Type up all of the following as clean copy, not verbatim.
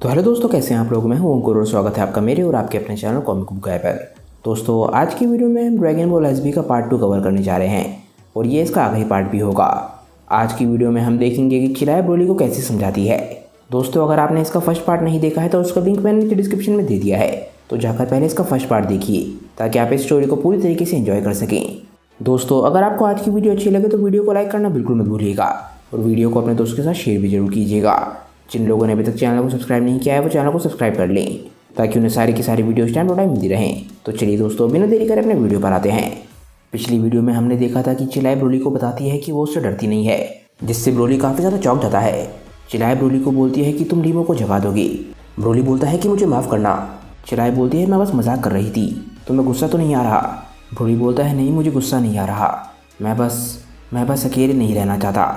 तो हेलो दोस्तों, कैसे हैं आप लोग। मैं हूं अंकुर और स्वागत है आपका मेरे और आपके अपने चैनल कॉमिक बुक गाय पर। दोस्तों, आज की वीडियो में हम ड्रैगन बॉल एसबी का पार्ट 2 कवर करने जा रहे हैं और ये इसका आखिरी पार्ट भी होगा। आज की वीडियो में हम देखेंगे कि चिराय ब्रोली को कैसे समझाती है। दोस्तों, अगर आपने इसका फर्स्ट पार्ट नहीं देखा है तो उसका लिंक मैंने नीचे डिस्क्रिप्शन में दे दिया है, तो जाकर पहले इसका फर्स्ट पार्ट देखिए ताकि आप इस स्टोरी को पूरी तरीके से एंजॉय कर सकें। दोस्तों, अगर आपको आज की वीडियो अच्छी लगे तो वीडियो को लाइक करना बिल्कुल मत भूलिएगा और वीडियो को अपने दोस्तों के साथ शेयर भी जरूर कीजिएगा। जिन लोगों ने अभी तक चैनल को सब्सक्राइब नहीं किया है वो चैनल को सब्सक्राइब कर लें ताकि उन्हें सारी की सारी वीडियोस टाइम टू टाइम मिलती रहें। तो चलिए दोस्तों, बिना देरी करे अपने वीडियो पर आते हैं। पिछली वीडियो में हमने देखा था कि चिराय ब्रोली को बताती है कि वो उससे डरती नहीं है, जिससे ब्रोली काफ़ी ज़्यादा चौंक जाता है। चिराय ब्रोली को बोलती है कि तुम लीमो को जगा दोगी। ब्रोली बोलता है कि मुझे माफ़ करना। चिराय बोलती है मैं बस मजाक कर रही थी, तुम्हें गुस्सा तो नहीं आ रहा। ब्रोली बोलता है नहीं, मुझे गुस्सा नहीं आ रहा, मैं बस अकेले नहीं रहना चाहता,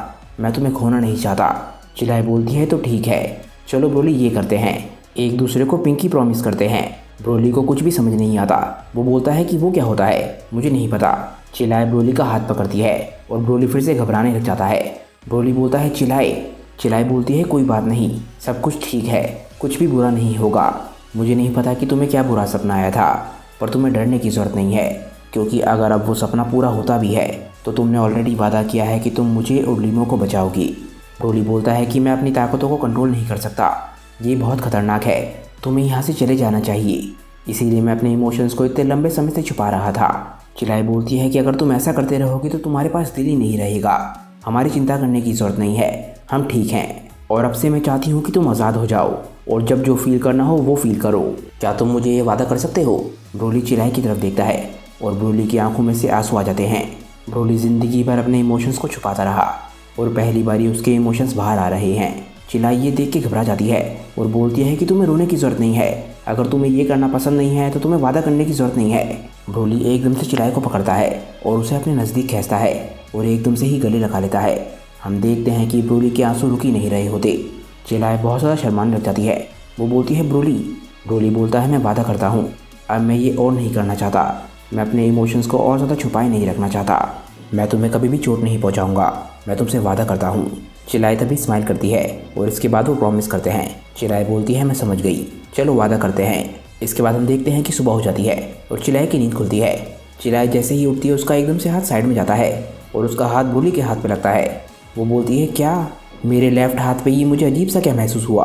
मैं तुम्हें खोना नहीं चाहता। चिराय बोलती है तो ठीक है, चलो ब्रोली ये करते हैं, एक दूसरे को पिंकी प्रॉमिस करते हैं। ब्रोली को कुछ भी समझ नहीं आता। वो बोलता है कि वो क्या होता है, मुझे नहीं पता। चिराय ब्रोली का हाथ पकड़ती है और ब्रोली फिर से घबराने लग जाता है। ब्रोली बोलता है चिराय। चिराय बोलती है कोई बात नहीं, सब कुछ ठीक है, कुछ भी बुरा नहीं होगा। मुझे नहीं पता कि तुम्हें क्या बुरा सपना आया था, पर तुम्हें डरने की ज़रूरत नहीं है, क्योंकि अगर अब वो सपना पूरा होता भी है तो तुमने ऑलरेडी वादा किया है कि तुम मुझे और लीमो को बचाओगी। ब्रोली बोलता है कि मैं अपनी ताकतों को कंट्रोल नहीं कर सकता, ये बहुत खतरनाक है, तुम्हें यहाँ से चले जाना चाहिए, इसीलिए मैं अपने इमोशंस को इतने लंबे समय से छुपा रहा था। चिराय बोलती है कि अगर तुम ऐसा करते रहोगे तो तुम्हारे पास दिल ही नहीं रहेगा, हमारी चिंता करने की ज़रूरत नहीं है, हम ठीक हैं, और अब से मैं चाहती हूँ कि तुम आज़ाद हो जाओ और जब जो फील करना हो वो फील करो। क्या तुम मुझे ये वादा कर सकते हो। ब्रोली चिराय की तरफ देखता है और ब्रोली की आंखों में से आंसू आ जाते हैं। ब्रोली ज़िंदगी भर अपने इमोशंस को छुपाता रहा और पहली बारी उसके इमोशंस बाहर आ रहे हैं। चिराय ये देख के घबरा जाती है और बोलती है कि तुम्हें रोने की ज़रूरत नहीं है, अगर तुम्हें ये करना पसंद नहीं है तो तुम्हें वादा करने की ज़रूरत नहीं है। ब्रोली एकदम से चिराय को पकड़ता है और उसे अपने नज़दीक खींचता है और एकदम से ही गले लगा लेता है। हम देखते हैं कि ब्रोली के आंसू रुक ही नहीं रहे होते। चिराय बहुत ज़्यादा शर्माने लग जाती है। वो बोलती है ब्रोली। ब्रोली बोलता है मैं वादा करता हूँ, अब मैं ये और नहीं करना चाहता, मैं अपने इमोशंस को और ज़्यादा छुपाए नहीं रखना चाहता, मैं तुम्हें कभी भी चोट नहीं पहुँचाऊँगा, मैं तुमसे वादा करता हूँ। चिराय तभी स्माइल करती है और इसके बाद वो प्रॉमिस करते हैं। चिराय बोलती है मैं समझ गई, चलो वादा करते हैं। इसके बाद हम देखते हैं कि सुबह हो जाती है और चिराय की नींद खुलती है। चिराय जैसे ही उठती है उसका एकदम से हाथ साइड में जाता है और उसका हाथ ब्रोली के हाथ पे लगता है। वो बोलती है क्या, मेरे लेफ्ट हाथ पे ही मुझे अजीब सा क्या महसूस हुआ।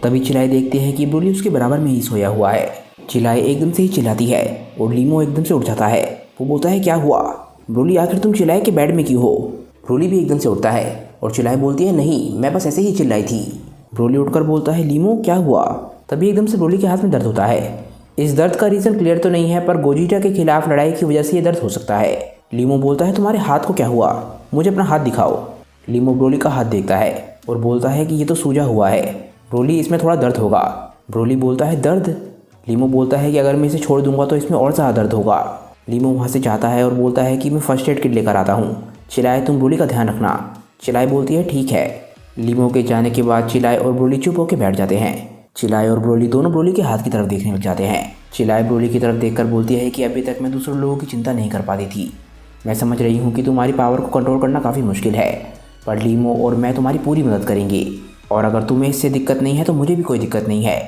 तभी चिराय देखती है कि ब्रोली उसके बराबर में ही सोया हुआ है। चिराय एकदम से ही चिल्लाती है और लीमो एकदम से उठ जाता है। वो बोलता है क्या हुआ। ब्रोली आखिर तुम चिराय के बेड में क्यों हो। ब्रोली भी एकदम से उठता है और चिराय बोलती है नहीं, मैं बस ऐसे ही चिल्लाई थी। ब्रोली उठकर बोलता है लीमो क्या हुआ। तभी एकदम से ब्रोली के हाथ में दर्द होता है। इस दर्द का रीज़न क्लियर तो नहीं है, पर गोजिटा के खिलाफ लड़ाई की वजह से ये दर्द हो सकता है। लीमो बोलता है तुम्हारे हाथ को क्या हुआ, मुझे अपना हाथ दिखाओ। लीमो ब्रोली का हाथ देखता है और बोलता है कि ये तो सूजा हुआ है ब्रोली, इसमें थोड़ा दर्द होगा। ब्रोली बोलता है दर्द। लीमो बोलता है कि अगर मैं इसे छोड़ दूंगा तो इसमें और ज़्यादा दर्द होगा। लीमो वहाँ से जाता है और बोलता है कि मैं फर्स्ट एड किट लेकर आता हूँ, चिराय तुम ब्रोली का ध्यान रखना। चिराय बोलती है ठीक है। लीमो के जाने के बाद चिराय और ब्रोली चुप होकर बैठ जाते हैं। चिराय और ब्रोली दोनों ब्रोली के हाथ की तरफ देखने लग जाते हैं। चिराय ब्रोली की तरफ देखकर बोलती है कि अभी तक मैं दूसरे लोगों की चिंता नहीं कर पाती थी, मैं समझ रही हूँ कि तुम्हारी पावर को कंट्रोल करना काफ़ी मुश्किल है, पर लीमो और मैं तुम्हारी पूरी मदद करेंगे, और अगर तुम्हें इससे दिक्कत नहीं है तो मुझे भी कोई दिक्कत नहीं है।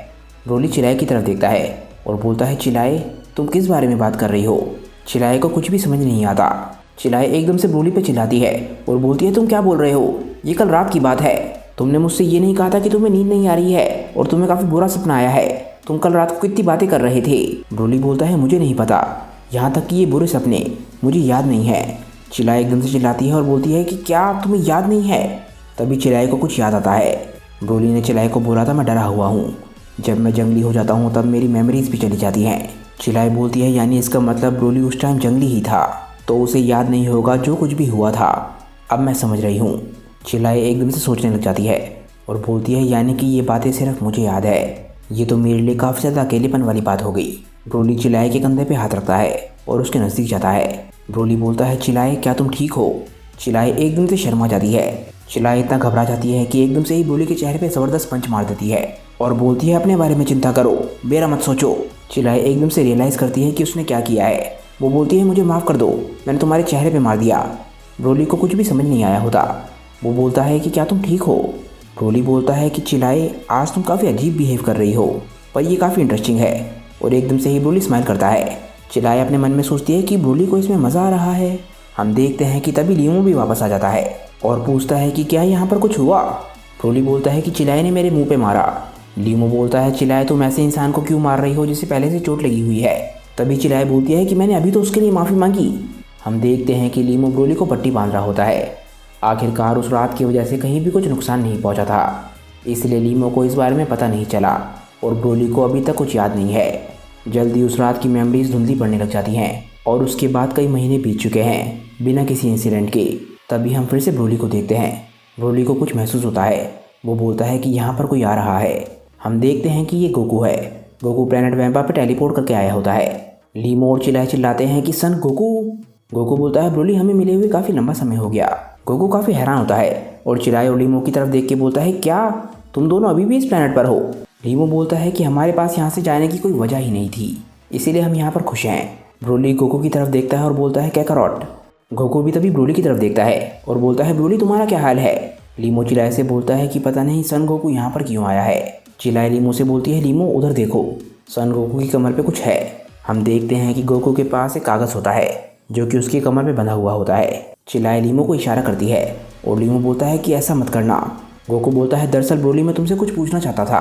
ब्रोली चिराय की तरफ देखता है और बोलता है चिराय तुम किस बारे में बात कर रही हो। चिराय को कुछ भी समझ नहीं आता। चिराय एकदम से ब्रोली पे चिल्लाती है और बोलती है तुम क्या बोल रहे हो, ये कल रात की बात है, तुमने मुझसे ये नहीं कहा था कि तुम्हें नींद नहीं आ रही है और तुम्हें काफ़ी बुरा सपना आया है, तुम कल रात को कितनी बातें कर रहे थे। ब्रोली बोलता है मुझे नहीं पता, यहाँ तक कि ये बुरे सपने मुझे याद नहीं है। चिराय एकदम से चिल्लाती है और बोलती है कि क्या तुम्हें याद नहीं है। तभी चिराय को कुछ याद आता है। ब्रोली ने चिराय को बोला था मैं डरा हुआ हूँ, जब मैं जंगली हो जाता हूँ तब मेरी मेमोरीज भी चली जाती हैं। चिराय बोलती है यानी इसका मतलब ब्रोली उस टाइम जंगली ही था, तो उसे याद नहीं होगा जो कुछ भी हुआ था, अब मैं समझ रही हूँ। चिराय एकदम से सोचने लग जाती है और बोलती है यानी कि ये बातें सिर्फ मुझे याद है, ये तो मेरे लिए काफ़ी ज़्यादा अकेलेपन वाली बात हो गई। ब्रोली चिराय के कंधे पे हाथ रखता है और उसके नज़दीक जाता है। ब्रोली बोलता है चिराय क्या तुम ठीक हो। चिराय एकदम से शर्मा जाती है। चिराय इतना घबरा जाती है कि एकदम से ही ब्रोली के चेहरे पे ज़बरदस्त पंच मार देती है और बोलती है अपने बारे में चिंता करो, मेरा मत सोचो। चिराय एकदम से रियलाइज़ करती है कि उसने क्या किया है। वो बोलती है मुझे माफ़ कर दो, मैंने तुम्हारे चेहरे पे मार दिया। ब्रोली को कुछ भी समझ नहीं आया होता। वो बोलता है कि क्या तुम ठीक हो। ब्रोली बोलता है कि चिल्लाए आज तुम काफ़ी अजीब बिहेव कर रही हो, पर ये काफ़ी इंटरेस्टिंग है। और एकदम से ही ब्रोली स्माइल करता है। चिल्लाए अपने मन में सोचती है कि ब्रोली को इसमें मज़ा आ रहा है। हम देखते हैं कि तभी लीमो भी वापस आ जाता है और पूछता है कि क्या यहाँ पर कुछ हुआ। ब्रोली बोलता है कि चिल्लाए ने मेरे मुंह पे मारा। लीमो बोलता है चिल्लाए तुम ऐसे इंसान को क्यों मार रही हो जिसे पहले से चोट लगी हुई है। तभी चिल्लाए बोलती है कि मैंने अभी तो उसके लिए माफ़ी मांगी। हम देखते हैं कि लीमो ब्रोली को पट्टी बांध रहा होता है। आखिरकार उस रात की वजह से कहीं भी कुछ नुकसान नहीं पहुंचा था, इसलिए लीमो को इस बारे में पता नहीं चला और ब्रोली को अभी तक कुछ याद नहीं है। जल्दी उस रात की मेमोरीज धुंधली पड़ने लग जाती हैं और उसके बाद कई महीने बीत चुके हैं बिना किसी इंसिडेंट के। तभी हम फिर से ब्रोली को देखते हैं। ब्रोली को कुछ महसूस होता है। वो बोलता है कि यहाँ पर कोई आ रहा है। हम देखते हैं कि ये गोकू है। गोकू प्लेनेट वैम्पा पे टेलीपोर्ट करके आया होता है। लीमो और चिल्लाए चिल्लाते हैं कि सन गोकू। गोकू बोलता है ब्रोली हमें मिले हुए काफ़ी लंबा समय हो गया। गोकू काफ़ी हैरान होता है और चिल्लाए और लीमो की तरफ देख के बोलता है क्या तुम दोनों अभी भी इस प्लेनेट पर हो। लीमो बोलता है कि हमारे पास यहाँ से जाने की कोई वजह ही नहीं थी, इसीलिए हम यहाँ पर खुश हैं। ब्रोली गोकू की तरफ देखता है और बोलता है कैकारोट। गोकू भी तभी ब्रोली की तरफ देखता है और बोलता है ब्रोली तुम्हारा क्या हाल है। लीमो चिल्लाए से बोलता है कि पता नहीं सन गोकू यहाँ पर क्यों आया है। चिल्लाए लीमो से बोलती है लीमो उधर देखो, सन गोकू की कमर पे कुछ है। हम देखते हैं कि गोकू के पास एक कागज़ होता है जो कि उसकी कमर में बंधा हुआ होता है। चिल्लाए लीमो को इशारा करती है और लीमो बोलता है कि ऐसा मत करना। गोकू बोलता है दरअसल ब्रोली मैं तुमसे कुछ पूछना चाहता था।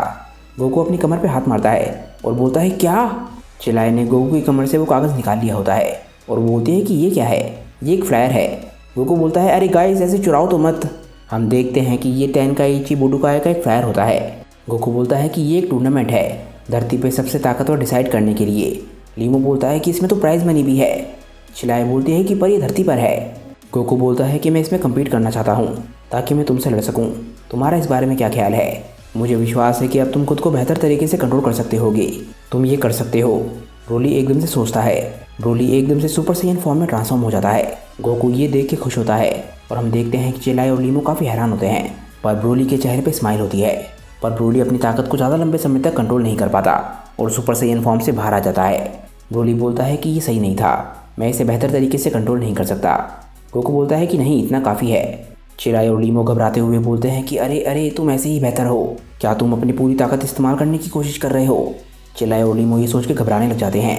गोकू अपनी कमर पे हाथ मारता है और बोलता है क्या। चिल्लाए ने गोकू की कमर से वो कागज़ निकाल लिया होता है और बोलती है कि ये क्या है। ये एक फ्लायर है। गोकू बोलता है अरे गाइस ऐसे चुराओ तो मत। हम देखते हैं कि ये टेनकाइची बुडोकाई का एक फ्लायर होता है। गोकू बोलता है कि ये एक टूर्नामेंट है धरती पे सबसे ताकतवर डिसाइड करने के लिए। लीमो बोलता है कि इसमें तो प्राइज़ मनी भी है। चिल्लाए बोलती है कि पर ये धरती पर है। गोकू बोलता है कि मैं इसमें कम्पीट करना चाहता हूँ ताकि मैं तुमसे लड़ सकूँ। तुम्हारा इस बारे में क्या ख्याल है। मुझे विश्वास है कि अब तुम खुद को बेहतर तरीके से कंट्रोल कर सकते होगे। तुम ये कर सकते हो। ब्रोली एकदम से सोचता है। ब्रोली एकदम से सुपर साइयन फॉर्म में ट्रांसफॉर्म हो जाता है। गोकू ये देख के खुश होता है और हम देखते हैं कि चिल्लाए और लीमो काफ़ी हैरान होते हैं, पर ब्रोली के चेहरे पे स्माइल होती है। पर ब्रोली अपनी ताकत को ज़्यादा लंबे समय तक कंट्रोल नहीं कर पाता और सुपर साइयन फॉर्म से बाहर आ जाता है। ब्रोली बोलता है कि ये सही नहीं था, मैं इसे बेहतर तरीके से कंट्रोल नहीं कर सकता। गोकू बोलता है कि नहीं इतना काफ़ी है। चिल्लाए और लीमो घबराते हुए बोलते हैं कि अरे अरे तुम ऐसे ही बेहतर हो, क्या तुम अपनी पूरी ताकत इस्तेमाल करने की कोशिश कर रहे हो। चिल्लाए और लीमो ये सोच के घबराने लग जाते हैं।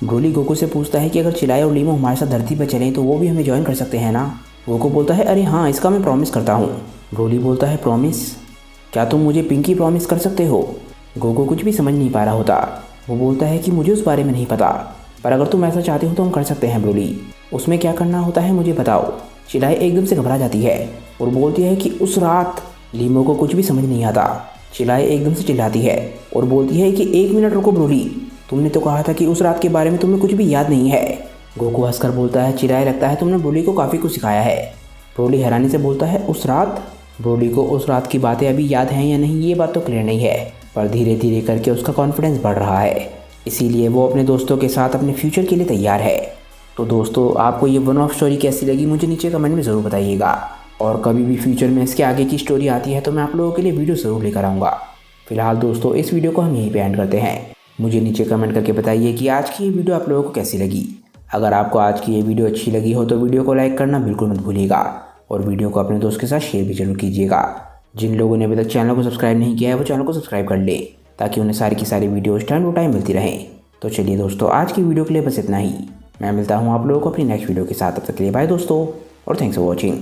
ब्रोली गोकू से पूछता है कि अगर चिल्लाए और लीमो हमारे साथ धरती पर चलें तो वो भी हमें ज्वाइन कर सकते हैं ना। गोकू बोलता है अरे हाँ इसका मैं प्रॉमिस करता हूँ। ब्रोली बोलता है प्रॉमिस, क्या तुम मुझे पिंकी प्रॉमिस कर सकते हो। गोकू कुछ भी समझ नहीं पा रहा होता। वो बोलता है कि मुझे उस बारे में नहीं पता, पर अगर तुम ऐसा चाहते हो तो हम कर सकते हैं ब्रोली। उसमें क्या करना होता है मुझे बताओ। चिल्लाए एकदम से घबरा जाती है और बोलती है कि उस रात। लीमो को कुछ भी समझ नहीं आता। चिल्लाए एकदम से चिल्लाती है और बोलती है कि 1 मिनट रुको ब्रोली, तुमने तो कहा था कि उस रात के बारे में तुम्हें कुछ भी याद नहीं है। गोकू हंसकर बोलता है चिल्लाए लगता है तुमने ब्रोली को काफ़ी कुछ सिखाया है। ब्रोली हैरानी से बोलता है उस रात। ब्रोली को उस रात की बातें अभी याद हैं या नहीं ये बात तो क्लियर नहीं है, पर धीरे धीरे करके उसका कॉन्फिडेंस बढ़ रहा है, इसीलिए वो अपने दोस्तों के साथ अपने फ्यूचर के लिए तैयार है। तो दोस्तों आपको ये वन ऑफ स्टोरी कैसी लगी मुझे नीचे कमेंट में ज़रूर बताइएगा, और कभी भी फ्यूचर में इसके आगे की स्टोरी आती है तो मैं आप लोगों के लिए वीडियो ज़रूर लेकर आऊँगा। फिलहाल दोस्तों इस वीडियो को हम यहीं पे एंड करते हैं। मुझे नीचे कमेंट करके बताइए कि आज की ये वीडियो आप लोगों को कैसी लगी। अगर आपको आज की ये वीडियो अच्छी लगी हो तो वीडियो को लाइक करना बिल्कुल मत भूलिएगा और वीडियो को अपने दोस्त के साथ शेयर भी जरूर कीजिएगा। जिन लोगों ने अभी तक चैनल को सब्सक्राइब नहीं किया है वो चैनल को सब्सक्राइब कर ले ताकि उन्हें सारी की सारी वीडियोज़ टाइम टू टाइम मिलती रहें। तो चलिए दोस्तों आज की वीडियो के लिए बस इतना ही। मैं मिलता हूँ आप लोगों को अपनी नेक्स्ट वीडियो के साथ। तब तक के लिए बाय दोस्तों और थैंक्स फॉर वॉचिंग।